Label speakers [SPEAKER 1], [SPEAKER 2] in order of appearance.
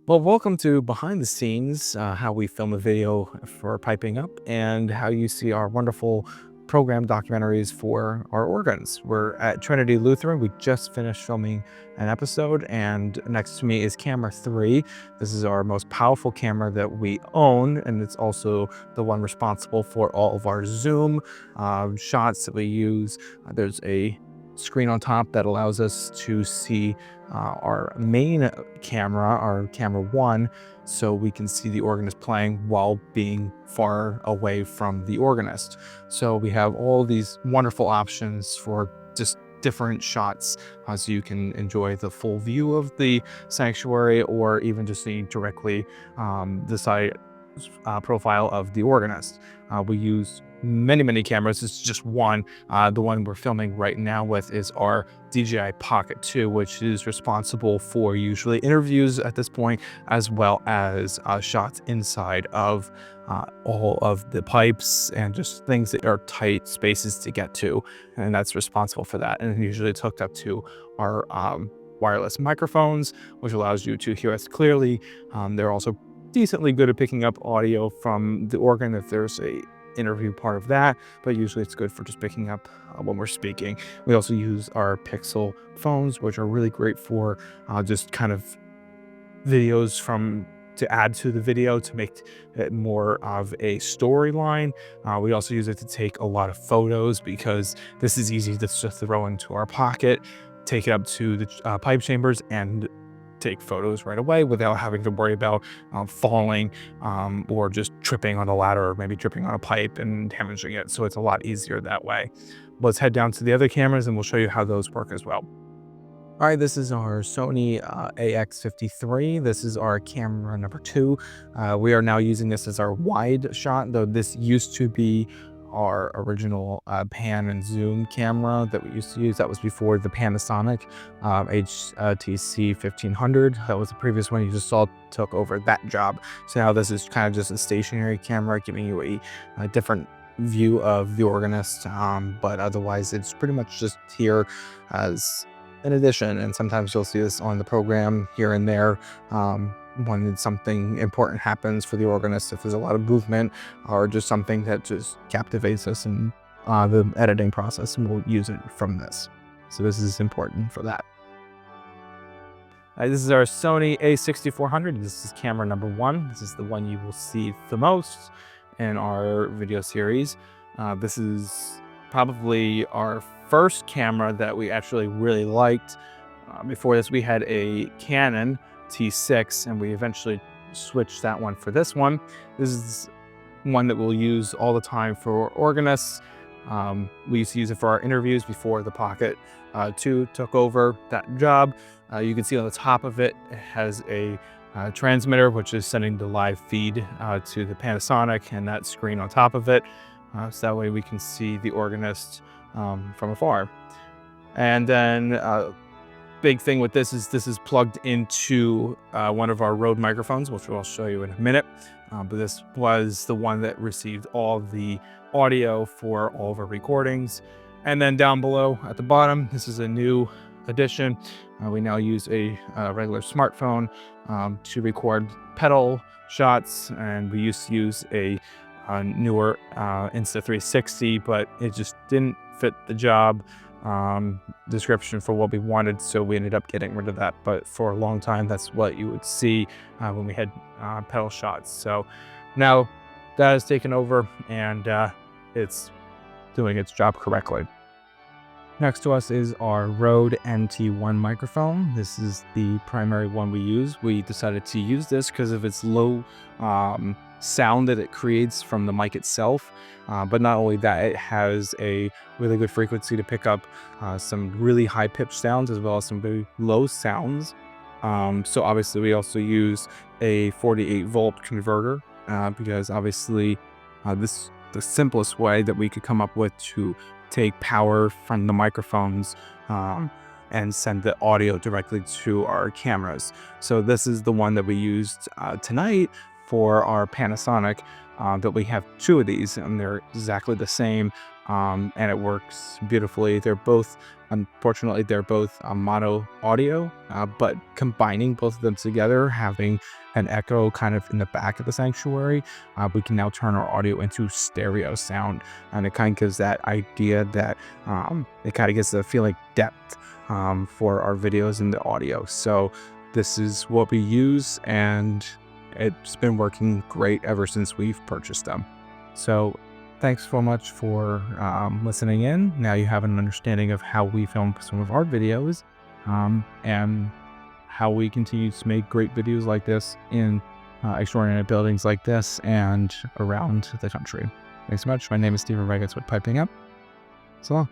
[SPEAKER 1] Well, welcome to behind the scenes, how we film a video for piping up and how you see our wonderful program documentaries for our organs. We're at Trinity Lutheran. We just finished filming an episode, and next to me is camera 3. This is our most powerful camera that we own, and it's also the one responsible for all of our zoom shots that we use. There's a screen on top that allows us to see our main camera, our camera 1, so we can see the organist playing while being far away from the organist. So we have all these wonderful options for just different shots, so you can enjoy the full view of the sanctuary or even just see directly the side profile of the organist. We use many cameras. It's just one. The one we're filming right now with is our DJI Pocket 2, which is responsible for usually interviews at this point, as well as shots inside of all of the pipes and just things that are tight spaces to get to. And that's responsible for that. And usually it's hooked up to our wireless microphones, which allows you to hear us clearly. They're also decently good at picking up audio from the organ if there's a interview part of that, but usually it's good for just picking up when we're speaking. We also use our Pixel phones, which are really great for just kind of videos to add to the video to make it more of a storyline. We also use it to take a lot of photos because this is easy to just throw into our pocket, take it up to the pipe chambers, and take photos right away without having to worry about falling or just tripping on a ladder or maybe tripping on a pipe and damaging it. So it's a lot easier that way. Let's head down to the other cameras and we'll show you how those work as well. All right, this is our Sony AX-53. This is our camera number 2. We are now using this as our wide shot, though this used to be our original pan and zoom camera that we used to use. That was before the Panasonic HC-X1500. That was the previous one you just saw took over that job. So now this is kind of just a stationary camera, giving you a different view of the organist, but otherwise it's pretty much just here as an addition. And sometimes you'll see this on the program here and there when something important happens for the organist, if there's a lot of movement or just something that just captivates us in the editing process, and we'll use it from this. So this is important for that. This is our Sony A6400. This is camera number 1. This is the one you will see the most in our video series. This is probably our first camera that we actually really liked. Before this, we had a Canon T6, and we eventually switched that one for this one. This is one that we'll use all the time for organists. We used to use it for our interviews before the Pocket 2 took over that job. You can see on the top of it, it has a transmitter, which is sending the live feed to the Panasonic and that screen on top of it. So that way we can see the organist from afar. And then big thing with this is plugged into one of our Rode microphones, which I'll show you in a minute. But this was the one that received all the audio for all of our recordings. And then down below at the bottom, this is a new addition. We now use a regular smartphone to record pedal shots, and we used to use a newer Insta360, but it just didn't fit the job description for what we wanted, so we ended up getting rid of that. But for a long time, that's what you would see when we had pedal shots. So now that has taken over, and it's doing its job correctly. Next to us is our Rode NT1 microphone. This is the primary one we use. We decided to use this because of its low sound that it creates from the mic itself. But not only that, it has a really good frequency to pick up some really high-pitched sounds as well as some very low sounds. So obviously we also use a 48-volt converter because obviously this the simplest way that we could come up with to take power from the microphones and send the audio directly to our cameras. So this is the one that we used tonight for our Panasonic, that we have 2 of these, and they're exactly the same. and it works beautifully. Unfortunately, they're both mono audio, but combining both of them together, having an echo kind of in the back of the sanctuary, we can now turn our audio into stereo sound, and it kind of gives that idea that it kind of gives the feeling depth for our videos in the audio. So this is what we use, and it's been working great ever since we've purchased them. So thanks so much for listening in. Now you have an understanding of how we film some of our videos, and how we continue to make great videos like this in extraordinary buildings like this and around the country. Thanks so much. My name is Stephen Regas with Piping Up. So long.